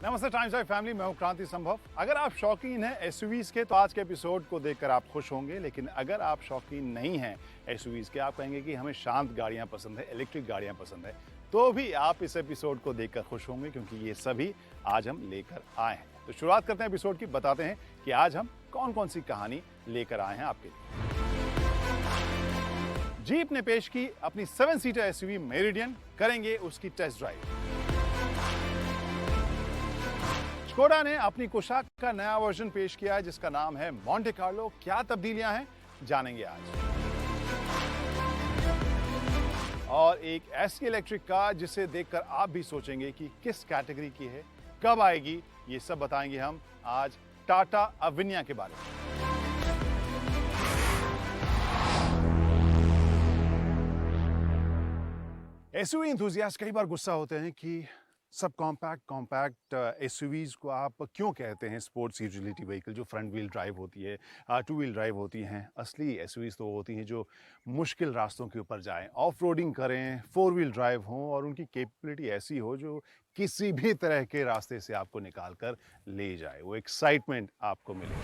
नमस्ते times of family, मैं हूं क्रांति संभव। अगर आप शौकीन हैं एसयूवीज के तो आज के एपिसोड को देखकर आप खुश होंगे, लेकिन अगर आप शौकीन नहीं हैं एसयूवीज के, आप कहेंगे कि हमें शांत गाड़ियां पसंद है, इलेक्ट्रिक गाड़ियां पसंद है, तो भी आप इस एपिसोड को देखकर खुश होंगे क्योंकि ये सभी आज हम लेकर आए हैं। तो शुरुआत करते हैं एपिसोड की, बताते हैं कि आज हम कौन कौन सी कहानी लेकर आए हैं आपके लिए। जीप ने पेश की अपनी 7 सीटर एसयूवी मेरिडियन, करेंगे उसकी टेस्ट ड्राइव। स्कोडा ने अपनी कुशाक का नया वर्जन पेश किया है जिसका नाम है मॉन्टे कार्लो। क्या तब्दीलियां हैं जानेंगे आज। और एक ऐसी इलेक्ट्रिक कार जिसे देखकर आप भी सोचेंगे कि किस कैटेगरी की है, कब आएगी, ये सब बताएंगे हम आज टाटा अविनिया के बारे में। एसयूवी एंथुसियास्ट कई बार गुस्सा होते हैं कि सब कॉम्पैक्ट एसयूवीज को आप क्यों कहते हैं स्पोर्ट्स यूटिलिटी व्हीकल, जो फ्रंट व्हील ड्राइव होती है, 2 व्हील ड्राइव होती हैं। असली एसयूवीज तो होती हैं जो मुश्किल रास्तों के ऊपर जाएं, ऑफ रोडिंग करें, 4 व्हील ड्राइव हों और उनकी कैपेबिलिटी ऐसी हो जो किसी भी तरह के रास्ते से आपको निकाल कर ले जाए, वो एक्साइटमेंट आपको मिले।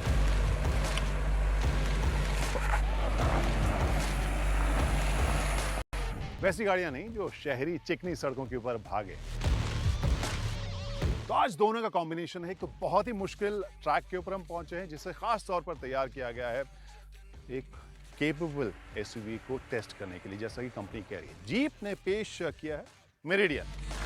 वैसी गाड़ियां नहीं जो शहरी चिकनी सड़कों के ऊपर भागे। तो आज दोनों का कॉम्बिनेशन है। एक तो बहुत ही मुश्किल ट्रैक के ऊपर हम पहुंचे हैं जिसे खास तौर पर तैयार किया गया है एक केपेबल एसयूवी को टेस्ट करने के लिए, जैसा कि कंपनी कह रही है। जीप ने पेश किया है मेरिडियन।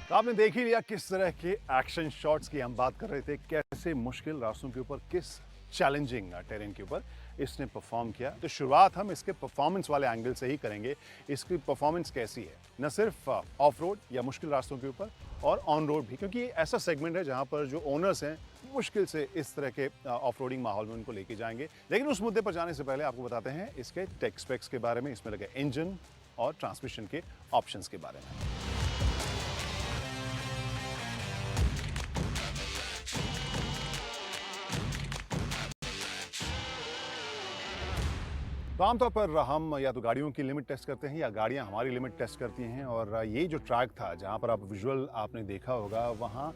तो आपने देख ही लिया किस तरह के एक्शन शॉट्स की हम बात कर रहे थे, कैसे मुश्किल रास्तों के ऊपर, किस चैलेंजिंग टेरेन के ऊपर इसने परफॉर्म किया। तो शुरुआत हम इसके परफॉर्मेंस वाले एंगल से ही करेंगे। इसकी परफॉर्मेंस कैसी है, न सिर्फ ऑफ रोड या मुश्किल रास्तों के ऊपर और ऑन रोड भी, क्योंकि ये ऐसा सेगमेंट है जहां पर जो ओनर्स हैं मुश्किल से इस तरह के ऑफ रोडिंग माहौल में उनको लेके जाएंगे। लेकिन उस मुद्दे पर जाने से पहले आपको बताते हैं इसके टेक स्पेक्स के बारे में, इसमें लगे इंजन और ट्रांसमिशन के ऑप्शंस के बारे में। तो आमतौर पर हम या तो गाड़ियों की लिमिट टेस्ट करते हैं या गाड़ियां हमारी लिमिट टेस्ट करती हैं। और ये जो ट्रैक था जहां पर आप विजुअल आपने देखा होगा, वहां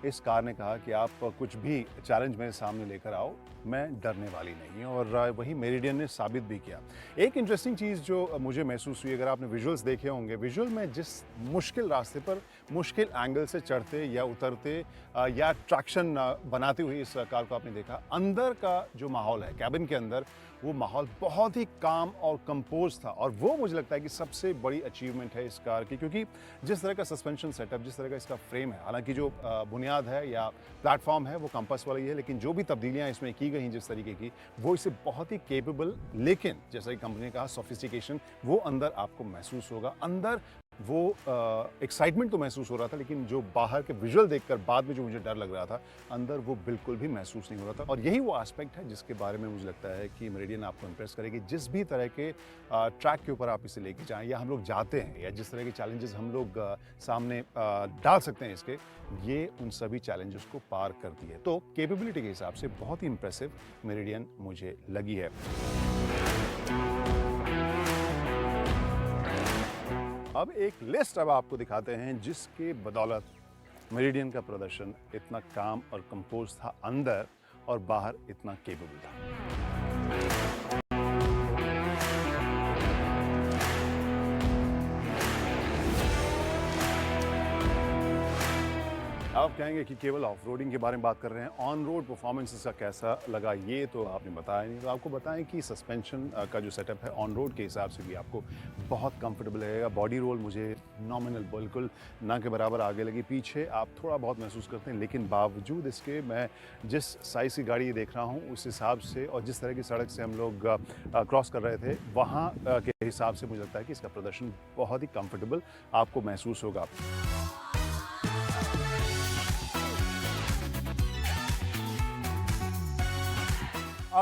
इस कार ने कहा कि आप कुछ भी चैलेंज मेरे सामने लेकर आओ, मैं डरने वाली नहीं हूँ। और वही मेरिडियन ने साबित भी किया। एक इंटरेस्टिंग चीज़ जो मुझे महसूस हुई, अगर आपने विजुअल्स देखे होंगे, विजुअल में जिस मुश्किल रास्ते पर मुश्किल एंगल से चढ़ते या उतरते या ट्रैक्शन बनाते हुए इस कार को आपने देखा, अंदर का जो माहौल है कैबिन के अंदर, वो माहौल बहुत ही काम और कंपोज था। और वो मुझे लगता है कि सबसे बड़ी अचीवमेंट है इस कार की, क्योंकि जिस तरह का सस्पेंशन सेटअप, जिस तरह का इसका फ्रेम है, हालांकि जो बुनियाद है या प्लेटफॉर्म है वो कंपास वाली है, लेकिन जो भी तब्दीलियां इसमें की गई जिस तरीके की, वो इसे बहुत ही केपेबल, लेकिन जैसा कि कंपनी ने कहा सोफिस्टिकेशन, वो अंदर आपको महसूस होगा। अंदर वो एक्साइटमेंट तो महसूस हो रहा था, लेकिन जो बाहर के विजुअल देखकर बाद में जो मुझे डर लग रहा था, अंदर वो बिल्कुल भी महसूस नहीं हो रहा था। और यही वो एस्पेक्ट है जिसके बारे में मुझे लगता है कि मेरिडियन आपको इंप्रेस करेगी। जिस भी तरह के ट्रैक के ऊपर आप इसे लेके जाएं या हम लोग जाते हैं, या जिस तरह के चैलेंजेस हम लोग सामने डाल सकते हैं इसके, ये उन सभी चैलेंजेस को पार करती है। तो कैपेबिलिटी के हिसाब से बहुत ही इंप्रेसिव मेरिडियन मुझे लगी है। अब एक लिस्ट अब आपको दिखाते हैं जिसके बदौलत मेरिडियन का प्रदर्शन इतना काम और कंपोज था, अंदर और बाहर इतना केपेबल था। आप कहेंगे कि केवल ऑफ रोडिंग के बारे में बात कर रहे हैं, ऑन रोड परफॉर्मेंस इसका कैसा लगा ये तो आपने बताया नहीं। तो आपको बताएं कि सस्पेंशन का जो सेटअप है ऑन रोड के हिसाब से भी आपको बहुत कंफर्टेबल रहेगा। बॉडी रोल मुझे नॉमिनल, बिल्कुल ना के बराबर आगे लगी, पीछे आप थोड़ा बहुत महसूस करते हैं, लेकिन बावजूद इसके मैं जिस साइज़ की गाड़ी देख रहा हूँ उस हिसाब से और जिस तरह की सड़क से हम लोग क्रॉस कर रहे थे वहाँ के हिसाब से मुझे लगता है कि इसका प्रदर्शन बहुत ही कंफर्टेबल आपको महसूस होगा।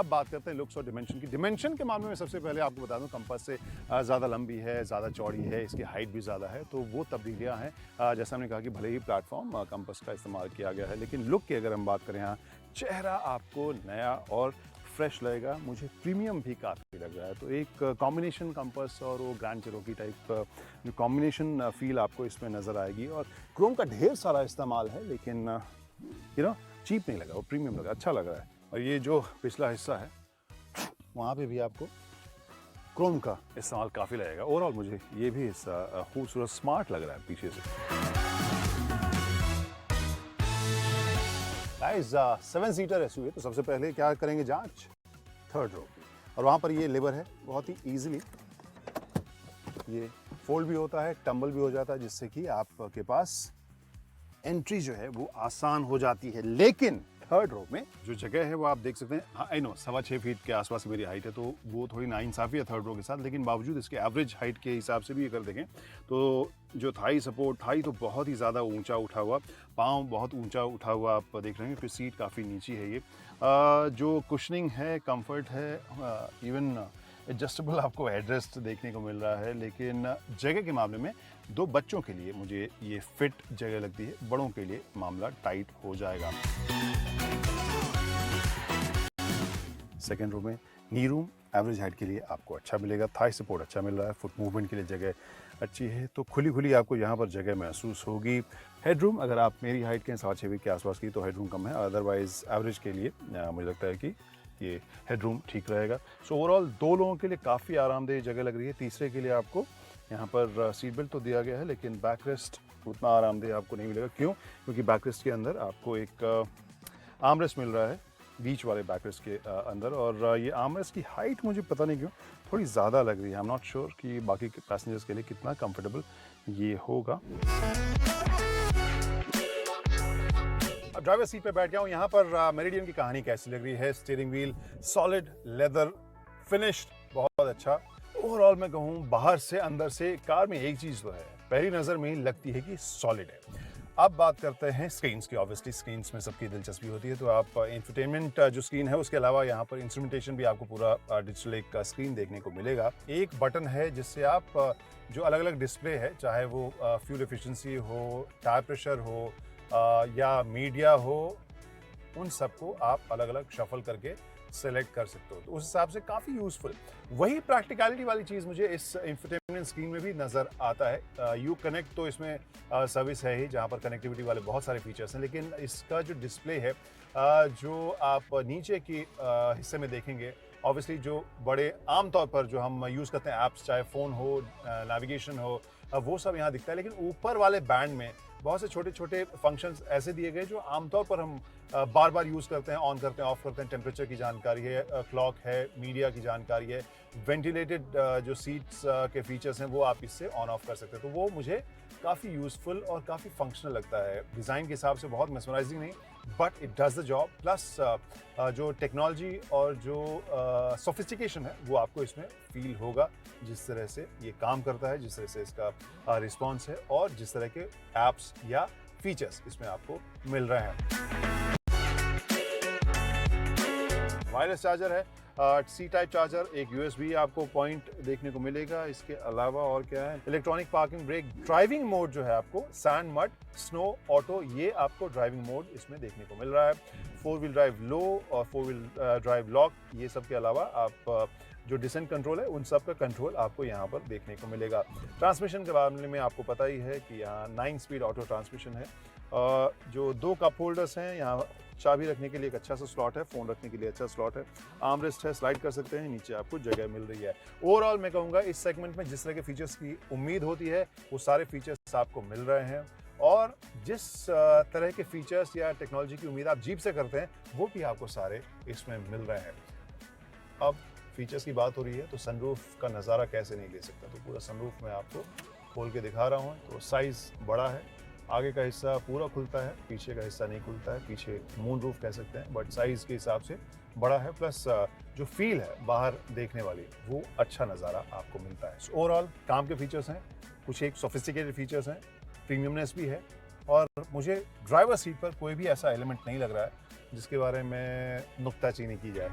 अब बात करते हैं लुक्स और डिमेंशन की। डिमेंशन के मामले में सबसे पहले आपको बता दूं, कंपास से ज़्यादा लंबी है, ज़्यादा चौड़ी है, इसकी हाइट भी ज़्यादा है, तो वो तब्दीलियाँ हैं। जैसा हमने कहा कि भले ही प्लेटफॉर्म कंपास का इस्तेमाल किया गया है, लेकिन लुक की अगर हम बात करें, यहाँ चेहरा आपको नया और फ्रेश लगेगा। मुझे प्रीमियम भी काफ़ी लग रहा है। तो एक कॉम्बिनेशन कंपास और वो ग्रैंड चेरोकी टाइप जो कॉम्बिनेशन फील आपको इसमें नज़र आएगी। और क्रोम का ढेर सारा इस्तेमाल है, लेकिन चीप नहीं लगा, वो प्रीमियम लगा, अच्छा लग रहा है। और ये जो पिछला हिस्सा है वहाँ पे भी आपको क्रोम का इस्तेमाल काफ़ी लगेगा। ओवरऑल मुझे ये भी हिस्सा खूबसूरत स्मार्ट लग रहा है पीछे से। गाइस 7 सीटर एसयूवी है, तो सबसे पहले क्या करेंगे, जांच थर्ड रो की। और वहाँ पर ये लेवर है, बहुत ही ईजिली ये फोल्ड भी होता है, टम्बल भी हो जाता है, जिससे कि आपके पास एंट्री जो है वो आसान हो जाती है। लेकिन थर्ड रो में जो जगह है वो आप देख सकते हैं, हाँ आई नो 6.25 फीट के आसपास मेरी हाइट है, तो वो थोड़ी नाइंसाफ़ी है थर्ड रो के साथ, लेकिन बावजूद इसके एवरेज हाइट के हिसाब से भी अगर देखें तो जो थाई सपोर्ट, थाई तो बहुत ही ज़्यादा ऊंचा उठा हुआ, पाँव बहुत ऊंचा उठा हुआ आप देख रहे हैं। फिर सीट काफ़ी नीची है। ये जो कुशनिंग है, कंफर्ट है, इवन एडजस्टेबल आपको हेडरेस्ट देखने को मिल रहा है। लेकिन जगह के मामले में 2 बच्चों के लिए मुझे ये फिट जगह लगती है, बड़ों के लिए मामला टाइट हो जाएगा। सेकेंड रो में नी रूम एवरेज हाइट के लिए आपको अच्छा मिलेगा, थाई सपोर्ट अच्छा मिल रहा है, फुट मूवमेंट के लिए जगह अच्छी है, तो खुली खुली आपको यहाँ पर जगह महसूस होगी। हेडरूम अगर आप मेरी हाइट के 6.25 फीट के आसपास की, तो हेडरूम कम है, अदरवाइज एवरेज के लिए मुझे लगता है कि ये हेडरूम ठीक रहेगा। सो ओवरऑल 2 लोगों के लिए काफ़ी आरामदेह जगह लग रही है। तीसरे के लिए आपको यहाँ पर सीट बेल्ट तो दिया गया है, लेकिन बैक रेस्ट उतना आरामदेह आपको नहीं मिलेगा। क्यों? क्योंकि बैक रेस्ट के अंदर आपको एक आर्म रेस्ट मिल रहा है, बीच वाले बैक रेस्ट के अंदर। और ये आर्म रेस्ट की हाइट मुझे पता नहीं क्यों थोड़ी ज़्यादा लग रही है। आई एम नॉट श्योर कि बाकी के पैसेंजर्स के लिए कितना कंफर्टेबल ये होगा। अब ड्राइवर सीट पे बैठ गया हूँ। यहाँ पर मेरिडियन की कहानी कैसी लग रही है? Steering wheel solid leather finished, बहुत अच्छा। ओवरऑल मैं कहूँ बाहर से अंदर से कार में एक चीज़ तो है, पहली नज़र में ही लगती है कि सॉलिड है। अब बात करते हैं स्क्रीन्स की। ऑब्वियसली स्क्रीन्स में सबकी दिलचस्पी होती है, तो आप इंफोटेनमेंट जो स्क्रीन है उसके अलावा यहाँ पर इंस्ट्रूमेंटेशन भी आपको पूरा डिजिटल एक स्क्रीन देखने को मिलेगा। एक बटन है जिससे आप जो अलग अलग डिस्प्ले है, चाहे वो फ्यूल एफिशिएंसी हो, टायर प्रेशर हो या मीडिया हो, उन सबको आप अलग अलग शफल करके सेलेक्ट कर सकते हो। तो उस हिसाब से काफ़ी यूज़फुल। वही प्रैक्टिकलिटी वाली चीज़ मुझे इस इंफोटेनमेंट स्क्रीन में भी नज़र आता है। यू कनेक्ट तो इसमें सर्विस है ही, जहाँ पर कनेक्टिविटी वाले बहुत सारे फीचर्स हैं, लेकिन इसका जो डिस्प्ले है जो आप नीचे की हिस्से में देखेंगे, ऑब्वियसली जो बड़े आमतौर पर जो हम यूज़ करते हैं ऐप्स, चाहे फ़ोन हो, नेविगेशन हो, वो सब यहाँ दिखता है। लेकिन ऊपर वाले बैंड में बहुत से छोटे छोटे फंक्शंस ऐसे दिए गए जो आमतौर पर हम बार बार यूज़ करते हैं, ऑन करते हैं, ऑफ करते हैं। टेम्परेचर की जानकारी है, क्लॉक है, मीडिया की जानकारी है, वेंटिलेटेड जो सीट्स के फीचर्स हैं वो आप इससे ऑन ऑफ कर सकते हैं। तो वो मुझे काफ़ी यूज़फुल और काफ़ी फंक्शनल लगता है। डिज़ाइन के हिसाब से बहुत मेस्मराइजिंग नहीं, but it does the job. Plus जो टेक्नोलॉजी और जो सोफिस्टिकेशन है वो आपको इसमें फील होगा, जिस तरह से ये काम करता है, जिस तरह से इसका रिस्पॉन्स है और जिस तरह के ऐप्स या फीचर्स इसमें आपको मिल रहे हैं। वायरलेस चार्जर है, सी टाइप चार्जर, एक यूएसबी आपको पॉइंट देखने को मिलेगा। इसके अलावा और क्या है, electronic parking brake, driving mode जो है आपको सैंड, मड, स्नो, ऑटो, ये आपको ड्राइविंग मोड इसमें देखने को मिल रहा है। 4 व्हील ड्राइव लो और 4 व्हील ड्राइव लॉक, ये सब के अलावा आप जो डिसेंट कंट्रोल है उन सब का कंट्रोल आपको यहाँ पर देखने को मिलेगा। ट्रांसमिशन के बारे में आपको पता ही है कि यहाँ 9 स्पीड ऑटो ट्रांसमिशन है। जो 2 कप होल्डर्स हैं, यहाँ चाबी रखने के लिए एक अच्छा सा स्लॉट है, फ़ोन रखने के लिए अच्छा स्लॉट है, आर्म रेस्ट है, स्लाइड कर सकते हैं, नीचे आपको जगह मिल रही है। ओवरऑल मैं कहूँगा इस सेगमेंट में जिस तरह के फीचर्स की उम्मीद होती है वो सारे फीचर्स आपको मिल रहे हैं, और जिस तरह के फीचर्स या टेक्नोलॉजी की उम्मीद आप जीप से करते हैं वो भी आपको सारे इसमें मिल रहे हैं। अब फीचर्स की बात हो रही है तो सनरूफ का नज़ारा कैसे नहीं ले सकता, तो पूरा सनरूफ मैं आपको खोल के दिखा रहा हूँ। तो साइज़ बड़ा है, आगे का हिस्सा पूरा खुलता है, पीछे का हिस्सा नहीं खुलता है, पीछे मून रूफ कह सकते हैं, बट साइज़ के हिसाब से बड़ा है। प्लस जो फील है बाहर देखने वाली वो अच्छा नज़ारा आपको मिलता है। सो ओवरऑल काम के फीचर्स हैं, कुछ एक सोफिस्टिकेटेड फीचर्स हैं, प्रीमियमनेस भी है, और मुझे ड्राइवर सीट पर कोई भी ऐसा एलिमेंट नहीं लग रहा है जिसके बारे में नुक्ताचीनी की जाए।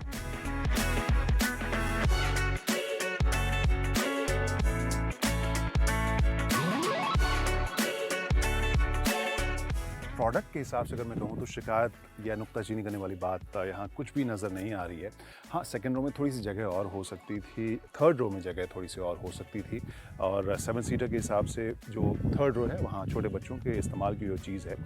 प्रोडक्ट के हिसाब से अगर मैं कहूँ तो शिकायत या नुक्ताचीनी करने वाली बात यहाँ कुछ भी नज़र नहीं आ रही है। हाँ, सेकंड रो में थोड़ी सी जगह और हो सकती थी, थर्ड रो में जगह थोड़ी सी और हो सकती थी, और 7 सीटर के हिसाब से जो थर्ड रो है वहाँ छोटे बच्चों के इस्तेमाल की जो चीज़ है।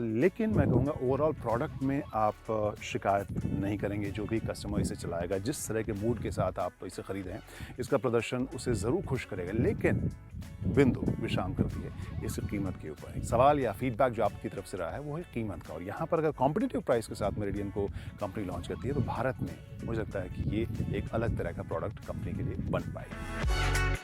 लेकिन मैं कहूँगा ओवरऑल प्रोडक्ट में आप शिकायत नहीं करेंगे। जो भी कस्टमर इसे चलाएगा, जिस तरह के मूड के साथ आप इसे ख़रीदें हैं, इसका प्रदर्शन उसे ज़रूर खुश करेगा। लेकिन बिंदु विश्राम करती है इस कीमत के ऊपर। सवाल या फीडबैक जो आपकी तरफ से रहा है वो है कीमत का, और यहाँ पर अगर कॉम्पिटिटिव प्राइस के साथ मेरिडियन को कंपनी लॉन्च करती है तो भारत में मुझे लगता है कि ये एक अलग तरह का प्रोडक्ट कंपनी के लिए बन पाएगा।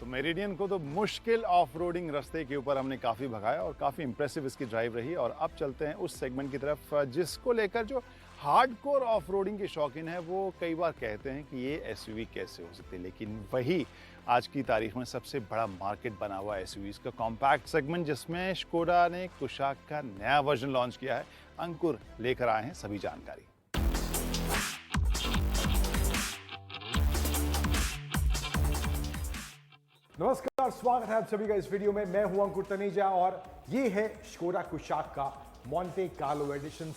मेरिडियन को तो मुश्किल ऑफ रोडिंग रास्ते के ऊपर हमने काफ़ी भगाया और काफ़ी इंप्रेसिव इसकी ड्राइव रही। और अब चलते हैं उस सेगमेंट की तरफ जिसको लेकर जो हार्डकोर ऑफ रोडिंग के शौकीन है वो कई बार कहते हैं कि ये एसयूवी कैसे हो सकती है, लेकिन वही आज की तारीख में सबसे बड़ा मार्केट बना हुआ एसयूवीज का कॉम्पैक्ट सेगमेंट, जिसमें स्कोडा ने कुशाक का नया वर्जन लॉन्च किया है। अंकुर लेकर आए हैं सभी जानकारी। नमस्कार, स्वागत है आप सभी का इस वीडियो में। मैं हूं अंकुर तनेजा और ये है स्कोडा कुशाक का मॉन्टे कार्लो एडिशन।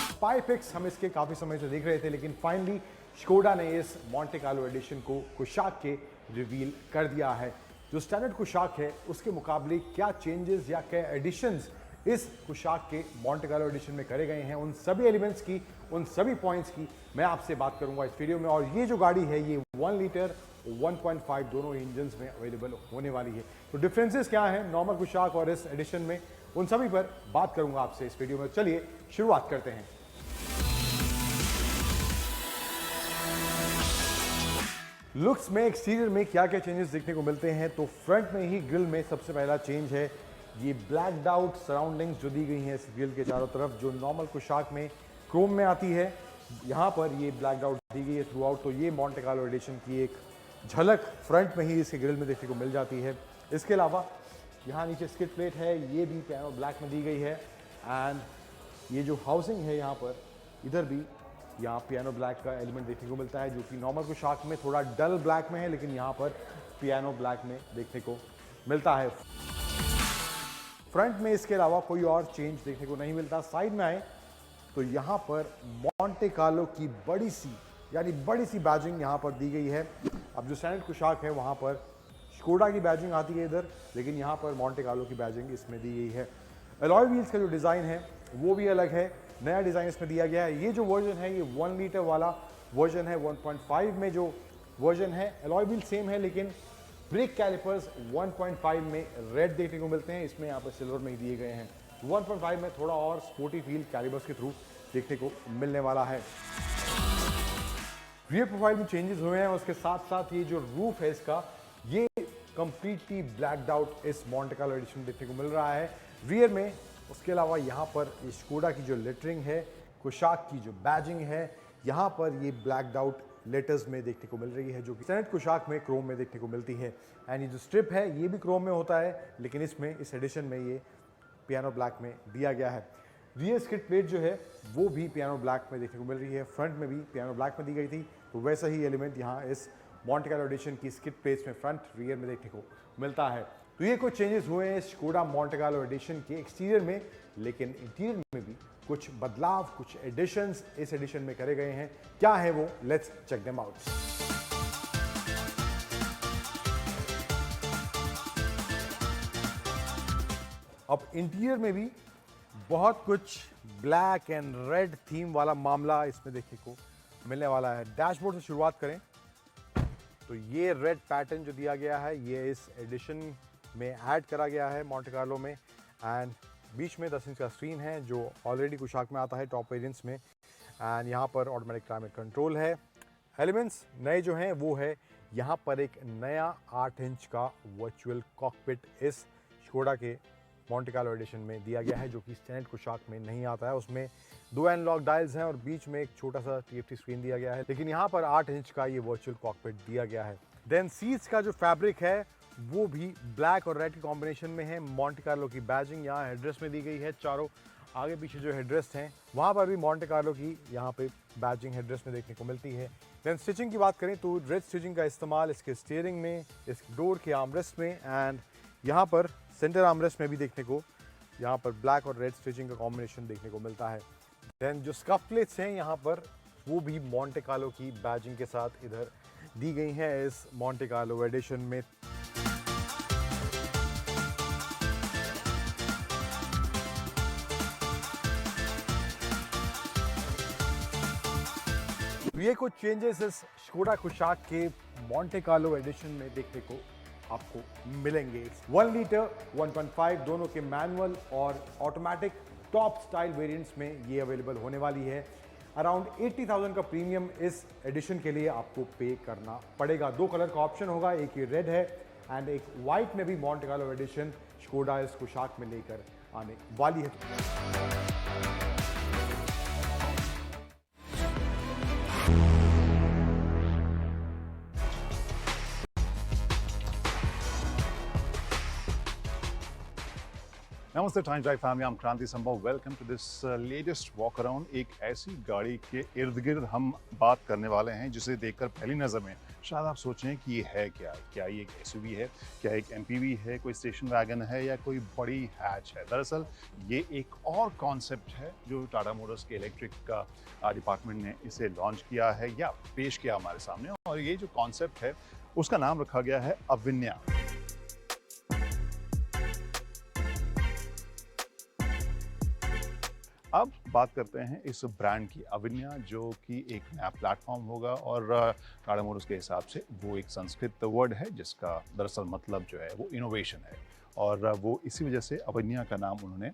स्पाईफिक्स हम इसके काफी समय से देख रहे थे, लेकिन फाइनली स्कोडा ने इस मॉन्टे कार्लो एडिशन को कुशाक के रिवील कर दिया है। जो स्टैंडर्ड कुशाक है उसके मुकाबले क्या चेंजेस या क्या एडिशंस इस कुशाक के मॉन्टे कार्लो एडिशन में करे गए हैं, उन सभी एलिमेंट्स की, उन सभी पॉइंट्स की मैं आपसे बात करूंगा इस वीडियो में। और ये जो गाड़ी है ये 1 लीटर 1.5 दोनों इंजन्स में अवेलेबल होने वाली है। तो डिफरेंसेस क्या हैं नॉर्मल कुशाक और इस एडिशन में, उन सभी पर बात करूंगा आपसे इस वीडियो में। चलिए शुरुआत करते हैं। लुक्स में, एक्सटीरियर में क्या क्या चेंजेस देखने को मिलते हैं, तो फ्रंट में ही ग्रिल में सबसे पहला चेंज है ये ब्लैक्ड आउट सराउंडिंग्स जो दी गई हैं इस ग्रिल के चारों तरफ, जो नॉर्मल कुशाक में क्रोम में आती है, यहाँ पर ये ब्लैक्ड आउट दी गई है थ्रू आउट। तो ये मॉन्टे कार्लो एडिशन की एक झलक फ्रंट में ही इसके ग्रिल में देखने को मिल जाती है। इसके अलावा यहाँ नीचे स्किड प्लेट है, ये भी पियानो ब्लैक में दी गई है। एंड ये जो हाउसिंग है यहाँ पर, इधर भी यहाँ पियानो ब्लैक का एलिमेंट देखने को मिलता है, जो कि नॉर्मल कुशाक में थोड़ा डल ब्लैक में है, लेकिन यहाँ पर पियानो ब्लैक में देखने को मिलता है। फ्रंट में इसके अलावा कोई और चेंज देखने को नहीं मिलता। साइड में आए तो यहाँ पर मॉन्टे कार्लो की बड़ी सी बैजिंग यहाँ पर दी गई है। अब जो स्टैंडर्ड कुशाक है वहाँ पर स्कोडा की बैजिंग आती है इधर, लेकिन यहाँ पर मॉन्टे कार्लो की बैजिंग इसमें दी गई है। अलॉय व्हील्स का जो डिज़ाइन है वो भी अलग है, नया डिज़ाइन इसमें दिया गया है। ये जो वर्जन है ये 1 लीटर वाला वर्जन है। 1.5 में जो वर्जन है अलॉय व्हील सेम है, लेकिन ब्रेक कैलिपर्स 1.5 में रेड देखने को मिलते हैं, इसमें यहाँ पर सिल्वर में ही दिए गए हैं। 1.5 में थोड़ा और स्पोर्टी फील कैलिपर्स के थ्रू देखने को मिलने वाला है। रियर प्रोफाइल में चेंजेस हुए हैं, उसके साथ साथ ये जो रूफ है इसका, ये कंप्लीटली ब्लैक्ड आउट इस मॉन्टे कार्लो एडिशन देखने को मिल रहा है रियर में। उसके अलावा यहाँ पर स्कोडा की जो लेटरिंग है, कुशाक की जो बैजिंग है, यहाँ पर ये ब्लैक्ड आउट लेटर्स में देखने को मिल रही है, जो कि स्टैंडर्ड कुशाक में क्रोम में देखने को मिलती है। एंड ये जो स्ट्रिप है ये भी क्रोम में होता है, लेकिन इसमें इस एडिशन में ये पियानो ब्लैक में दिया गया है। रियर स्किड प्लेट जो है वो भी पियानो ब्लैक में देखने को मिल रही है, फ्रंट में भी पियानो ब्लैक में दी गई थी, तो वैसा ही एलिमेंट यहाँ इस मॉन्टे कार्लो एडिशन की स्किड प्लेट्स में फ्रंट रियर में देखने को मिलता है। तो ये कुछ चेंजेस हुए हैं स्कोडा मॉन्टे कार्लो एडिशन के एक्सटीरियर में, लेकिन इंटीरियर में भी कुछ बदलाव, कुछ एडिशंस इस एडिशन में करे गए हैं। क्या है वो, लेट्स चेक देम आउट। अब इंटीरियर में भी बहुत कुछ ब्लैक एंड रेड थीम वाला मामला इसमें देखने को मिलने वाला है। डैशबोर्ड से शुरुआत करें तो ये रेड पैटर्न जो दिया गया है ये इस एडिशन में ऐड करा गया है मॉन्टे कार्लो में। एंड बीच में 10 इंच का स्क्रीन है जो ऑलरेडी कुशाक में आता है टॉप वेरिएंट्स में। एंड यहाँ पर ऑटोमेटिक क्लाइमेट कंट्रोल है। एलिमेंट्स नए जो हैं वो है यहाँ पर एक नया 8 इंच का वर्चुअल कॉकपिट इस स्कोडा के मॉन्टे कार्लो एडिशन में दिया गया है, जो कि स्टैंडर्ड कुशाक में नहीं आता है। उसमें 2 एनालॉग डायल्स हैं और बीच में एक छोटा सा TFT स्क्रीन दिया गया है, लेकिन यहाँ पर 8 इंच का ये वर्चुअल कॉकपिट दिया गया है। देन सीट्स का जो फैब्रिक है वो भी ब्लैक और रेड के कॉम्बिनेशन में है। मॉन्टे कार्लो की बैजिंग यहाँ हेडरेस्ट में दी गई है। चारों आगे पीछे जो हेडरेस्ट हैं वहाँ पर भी मॉन्टे कार्लो की यहाँ पे बैजिंग हेडरेस्ट में देखने को मिलती है। देन स्टिचिंग की बात करें तो रेड स्टिचिंग का इस्तेमाल इसके स्टीयरिंग में, इसके डोर के आर्मरेस्ट में एंड यहाँ पर सेंटर आर्मरेस्ट में भी देखने को यहाँ पर ब्लैक और रेड स्टिचिंग का कॉम्बिनेशन देखने को मिलता है। देन जो स्कफ प्लेट्स हैं यहाँ पर वो भी मॉन्टे कार्लो की बैजिंग के साथ इधर दी गई हैं इस मॉन्टे कार्लो एडिशन में। ये कुछ चेंजेस इस स्कोडा कुशाक के मॉन्टे कार्लो एडिशन में देखने को आपको मिलेंगे। 1 लीटर 1.5 दोनों के मैनुअल और ऑटोमेटिक टॉप स्टाइल वेरिएंट्स में ये अवेलेबल होने वाली है। अराउंड 80,000 का प्रीमियम इस एडिशन के लिए आपको पे करना पड़ेगा। 2 कलर का ऑप्शन होगा, एक ये रेड है एंड एक वाइट में भी मॉन्टे कार्लो एडिशन स्कोडा इस कुशाक में लेकर आने वाली है। नमस्ते time drive family, I'm Kranti Sambhav. Welcome to this latest walk around. एक ऐसी गाड़ी के इर्द गिर्द हम बात करने वाले हैं जिसे देखकर पहली नज़र में शायद आप सोचें कि ये है क्या ये एक एसयूवी है, क्या एक एमपीवी है, कोई स्टेशन वैगन है या कोई बड़ी हैच है। दरअसल ये एक और कॉन्सेप्ट है जो टाटा मोटर्स के इलेक्ट्रिक का डिपार्टमेंट ने इसे लॉन्च किया है या पेश किया हमारे सामने, और ये जो कॉन्सेप्ट है उसका नाम रखा गया है अविन्या। अब बात करते हैं इस ब्रांड की, अविन्या, जो कि एक नया प्लेटफॉर्म होगा और टाटा मोटर्स के हिसाब से वो एक संस्कृत वर्ड है जिसका दरअसल मतलब जो है वो इनोवेशन है, और वो इसी वजह से अविन्या का नाम उन्होंने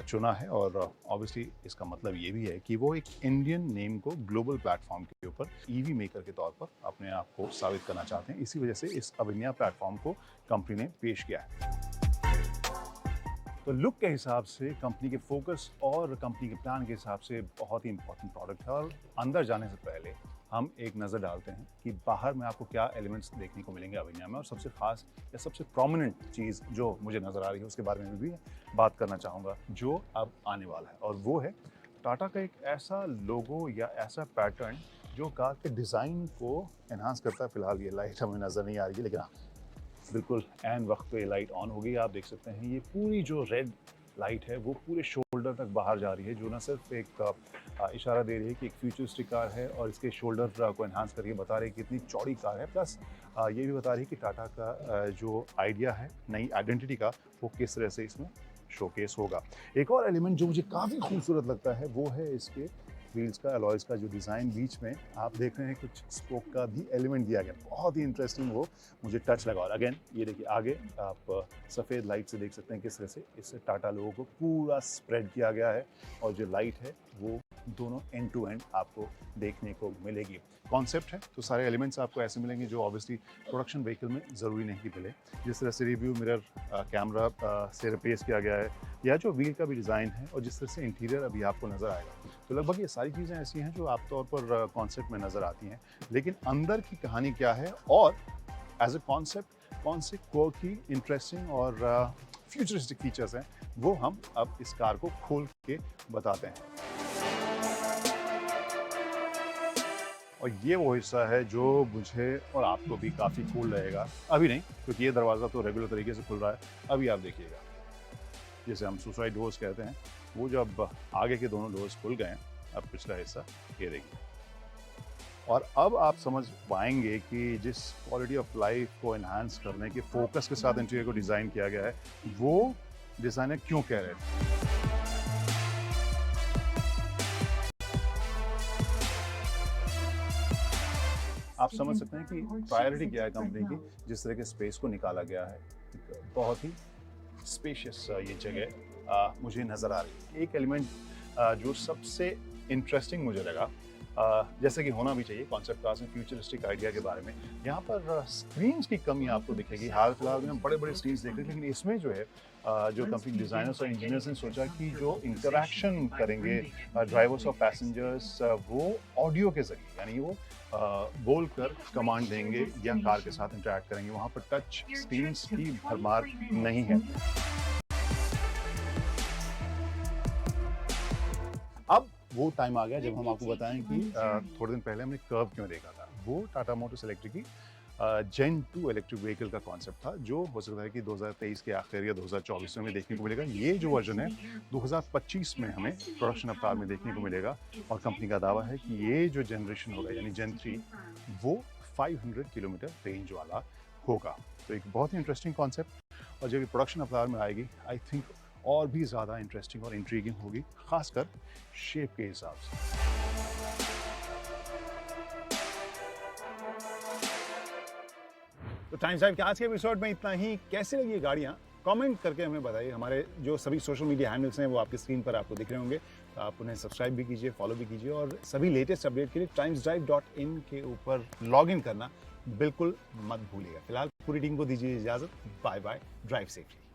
चुना है। और ऑब्वियसली इसका मतलब ये भी है कि वो एक इंडियन नेम को ग्लोबल प्लेटफॉर्म के ऊपर ईवी मेकर के तौर पर अपने आप को साबित करना चाहते हैं। इसी वजह से इस अविन्या प्लेटफॉर्म को कंपनी ने पेश किया है। तो लुक के हिसाब से, कंपनी के फोकस और कंपनी के प्लान के हिसाब से बहुत ही इंपॉर्टेंट प्रोडक्ट है। और अंदर जाने से पहले हम एक नज़र डालते हैं कि बाहर में आपको क्या एलिमेंट्स देखने को मिलेंगे अविन्या में, और सबसे खास या सबसे प्रोमिनेंट चीज़ जो मुझे नज़र आ रही है उसके बारे में भी बात करना चाहूँगा जो अब आने वाला है। और वो है टाटा का एक ऐसा लोगो या ऐसा पैटर्न जो कार के डिज़ाइन को एनहांस करता है। फिलहाल ये लाइट हमें नज़र नहीं आ रही है, लेकिन हाँ, बिल्कुल एन वक्त पे लाइट ऑन हो गई। आप देख सकते हैं ये पूरी जो रेड लाइट है वो पूरे शोल्डर तक बाहर जा रही है, जो ना सिर्फ एक इशारा दे रही है कि एक फ्यूचरिस्टिक कार है और इसके शोल्डर को एनहांस करके बता रही है कि कितनी चौड़ी कार है, प्लस ये भी बता रही है कि टाटा का जो आइडिया है नई आइडेंटिटी का वो किस तरह से इसमें शोकेस होगा। एक और एलिमेंट जो मुझे काफ़ी खूबसूरत लगता है वो है इसके व्हील्स का, अलॉयज़ का जो डिज़ाइन। बीच में आप देख रहे हैं कुछ स्पोक का भी एलिमेंट दिया गया, बहुत ही इंटरेस्टिंग वो मुझे टच लगा। और अगेन ये देखिए आगे आप सफ़ेद लाइट से देख सकते हैं किस तरह से इस टाटा लोगो को पूरा स्प्रेड किया गया है, और जो लाइट है वो दोनों एंड टू एंड आपको देखने को मिलेगी। कॉन्सेप्ट है तो सारे एलिमेंट्स आपको ऐसे मिलेंगे जो ऑब्वियसली प्रोडक्शन व्हीकल में ज़रूरी नहीं कि मिले। जिस तरह से रिव्यू मिरर कैमरा से रिप्लेस किया गया है, या जो व्हील का भी डिज़ाइन है, और जिस तरह से इंटीरियर अभी आपको नज़र आएगा, तो लगभग ये सारी चीज़ें ऐसी हैं जो आप तौर पर कॉन्सेप्ट में नज़र आती हैं। लेकिन अंदर की कहानी क्या है और एज ए कॉन्सेप्ट कौन से क्वर्की, इंटरेस्टिंग और फ्यूचरिस्टिक फीचर्स हैं, वो हम अब इस कार को खोल के बताते हैं। और ये वो हिस्सा है जो मुझे और आपको भी काफ़ी कूल रहेगा। अभी नहीं, क्योंकि ये दरवाज़ा तो रेगुलर तरीके से खुल रहा है। अभी आप देखिएगा, जैसे हम सुसाइड डोर्स कहते हैं, वो जब आगे के दोनों डोर्स खुल गए हैं, अब पिछला हिस्सा ये देखिए। और अब आप समझ पाएंगे कि जिस क्वालिटी ऑफ लाइफ को एनहांस करने के फोकस के साथ इंटीरियर को डिज़ाइन किया गया है, वो डिज़ाइनर क्यों कह रहे थे। आप समझ सकते हैं कि प्रायोरिटी क्या है कंपनी की, जिस तरह के स्पेस को निकाला गया है। बहुत ही स्पेशियस ये जगह मुझे नज़र आ रही है। एक एलिमेंट जो सबसे इंटरेस्टिंग मुझे लगा जैसे कि होना भी चाहिए कॉन्सेप्ट कार्स में फ्यूचरिस्टिक आइडिया के बारे में। यहाँ पर स्क्रीन्स की कमी आपको दिखेगी। हाल फिलहाल में हम बड़े बड़े स्क्रीन्स देख रहे हैं, लेकिन इसमें जो है जो कंपनी डिज़ाइनर्स और इंजीनियर्स ने सोचा कि जो इंटरेक्शन करेंगे ड्राइवर्स और पैसेंजर्स वो ऑडियो के ज़रिए, यानी वो बोल कर कमांड देंगे या कार के साथ इंटरेक्ट करेंगे। वहाँ पर टच स्क्रीन्स की भरमार नहीं है। अब वो टाइम आ गया जब हम आपको बताएं कि थोड़े दिन पहले हमने कर्व क्यों देखा था। वो टाटा मोटर्स इलेक्ट्रिक की जेन 2 इलेक्ट्रिक व्हीकल का कॉन्सेप्ट था, जो हो सकता है कि 2023 के आखिर या 2024 में देखने को मिलेगा। ये जो वर्जन है 2025 में हमें प्रोडक्शन अवतार में देखने को मिलेगा, और कंपनी का दावा है कि ये जो जनरेशन होगा यानी जेन 3 वो 500 किलोमीटर रेंज वाला होगा। तो एक बहुत ही इंटरेस्टिंग कॉन्सेप्ट, और जब ये प्रोडक्शन अवतार में आएगी आई थिंक और भी ज़्यादा इंटरेस्टिंग और इंट्रीगिंग होगी, खासकर शेप के हिसाब से। तो टाइम्स ड्राइव के आज के एपिसोड में इतना ही। कैसे लगी ये गाड़ियाँ कमेंट करके हमें बताइए। हमारे जो सभी सोशल मीडिया हैंडल्स हैं वो आपकी स्क्रीन पर आपको दिख रहे होंगे, तो आप उन्हें सब्सक्राइब भी कीजिए, फॉलो भी कीजिए, और सभी लेटेस्ट अपडेट के लिए timesdrive.in के ऊपर लॉग इन करना बिल्कुल मत भूलिएगा। फिलहाल पूरी टीम को दीजिए इजाज़त। Bye bye, drive safely.